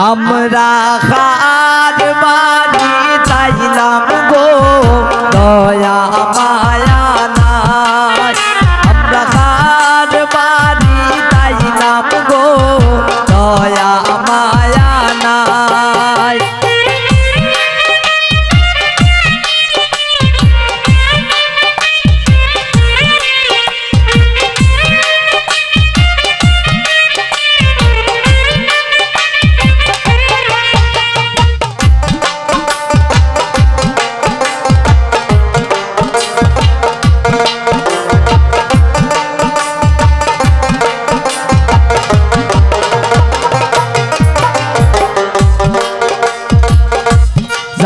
আমরা খার বাড়ি চাইলাম গো দয়া মায়া নাই। আমরা খার বাড়ি চাইলাম গো দয়া মায়া নাই।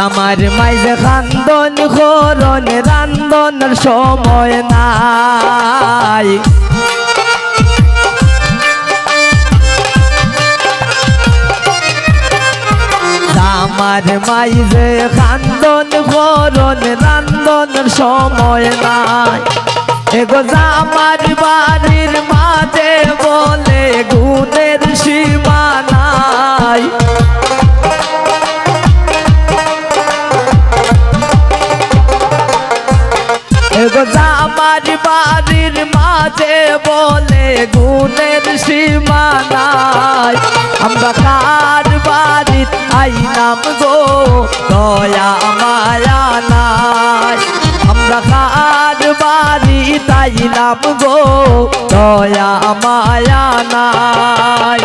আমার মাইজে খান্দন খরণ রান্ধনের সময় নাই। আমার মাইজে খান্দন খরণ রান্ধনের সময় নাই। এগো আমার বাড়ির মাঝে বলে গুণের সীমা নাই। আমার বাড়ির মাঝে বলে গুণের সীমা নাই। আমরা কার বাড়ির আইলাম গো দয়া মায়া নাই। আমরা কার বাড়ির আইলাম গো দয়া মায়া নাই।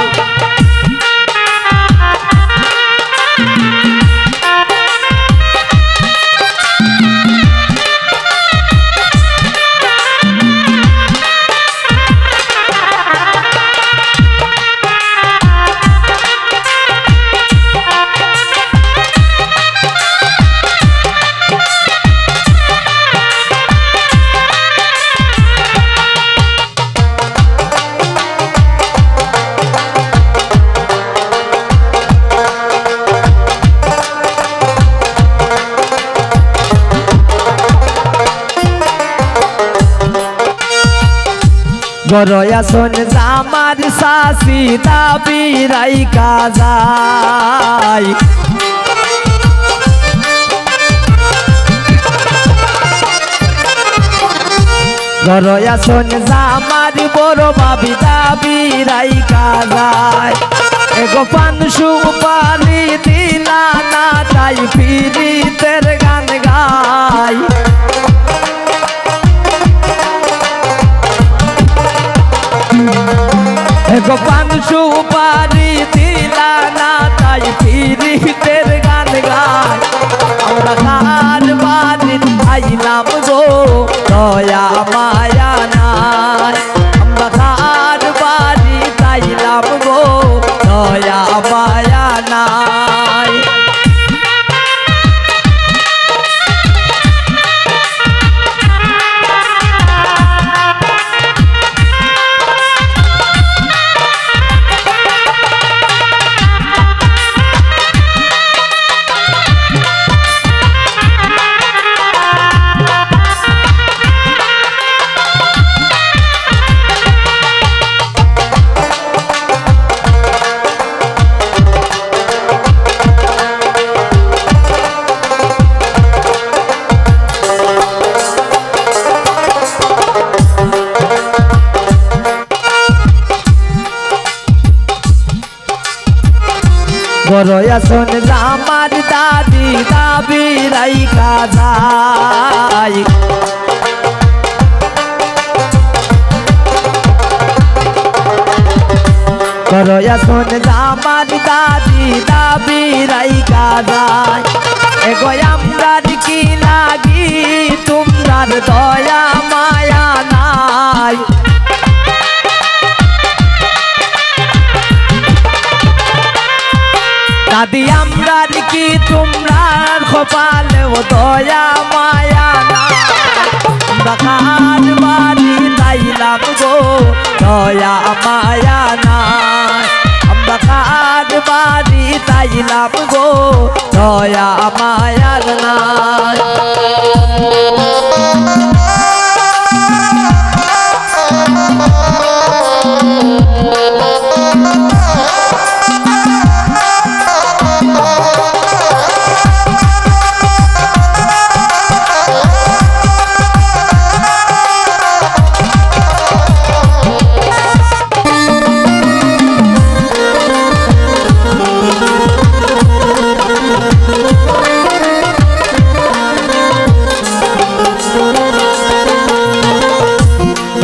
গরয়া শোন আমার শাসি দাবি রাইকা যায়। গরয়া শোন আমার বড় ভাবি দাবি রাইকা যায়। এগো পান সুপারি দিলা না তাই ফিরিতের গান গায়। এগো পান সুপারি দিলা না তাই ফিরিতের গান গায়। আমরা কার বাড়ির আইলাম গো দয়া মায়া নাই। আমরা কার বাড়ির আইলাম গো দয়া মায়া নাই। গরয়া শোন আমার দাদি দাবি রাইকা যায়। গরয়া শোন আমার দাদি দাবি রাইকা যায়। এগো আমরার কি লাগি তোমরার দয়া মায়া নাই। দাদি আমরার কি তোমরার কপালে দয়া মায়া নাই। আমরা কার বাড়ি চাইলাম গো দয়া মায়া নাই। আমরা কার বাড়ি চাইলাম গো দয়া মায়া নাই।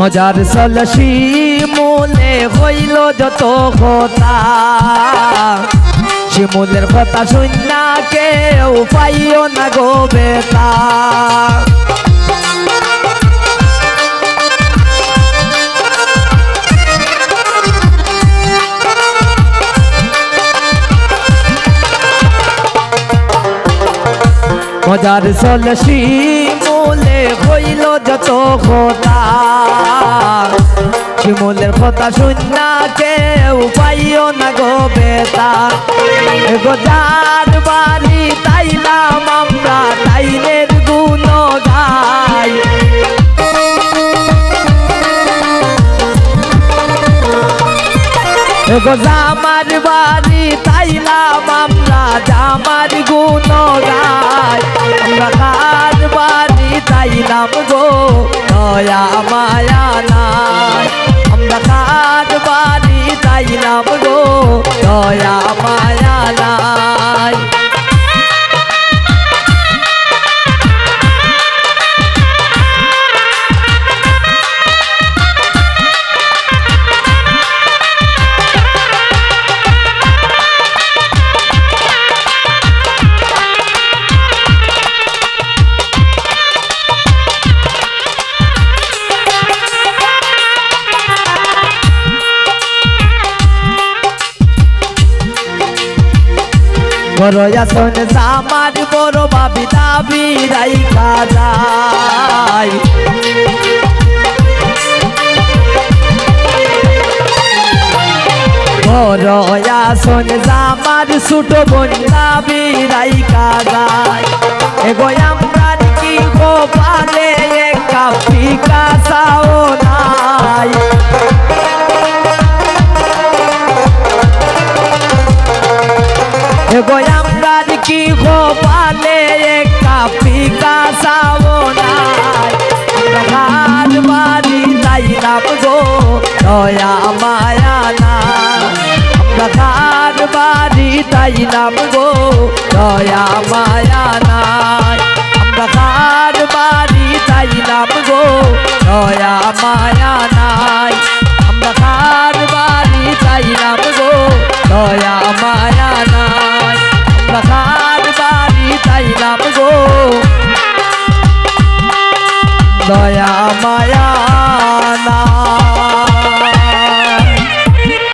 মজার সলসি মূলে হইল যত কথা শিমুলের কথা শুননা কেউ পাইও না গো বেতা মজার সলসি মূলে হইল যত কথা শিমুলের কথা শুননা কেউ পাইও না গো বেতা গোজার বাড়ি তাইলাম আমরা তাইলের গুণ গাই জামার বাড়ি তাইলাম আমরা জামার গুণ গাই আমরা কার বাড়ি তাইলাম গো দয়া মায়া নাই আমরা কার বাড়ি তাইলাম গো দয়া মায়া নাই বড় আসন জামার বড় ভাবি দাবি রাইখা যায় বড় আসন জামার ছোট বোন দাবি রাইখা যায় এগো আমরা কি গো পালে একা ফিকা চাও নাই এগো আমরা কি গো পালে একা ফিকা চাও নাই ঘর বাড়ি তাইলাম গো দয়া মায়া নাই আমরা ঘর বাড়ি তাইলাম গো দয়া মায়া নাই আমরা ঘর বাড়ি তাইলাম গো দয়া মায়া নাই আমরা ঘর বাড়ি তাইলাম গো দয়া মায়া নাই আমরা ঘর বাড়ি তাইলাম গো দয়া মায়া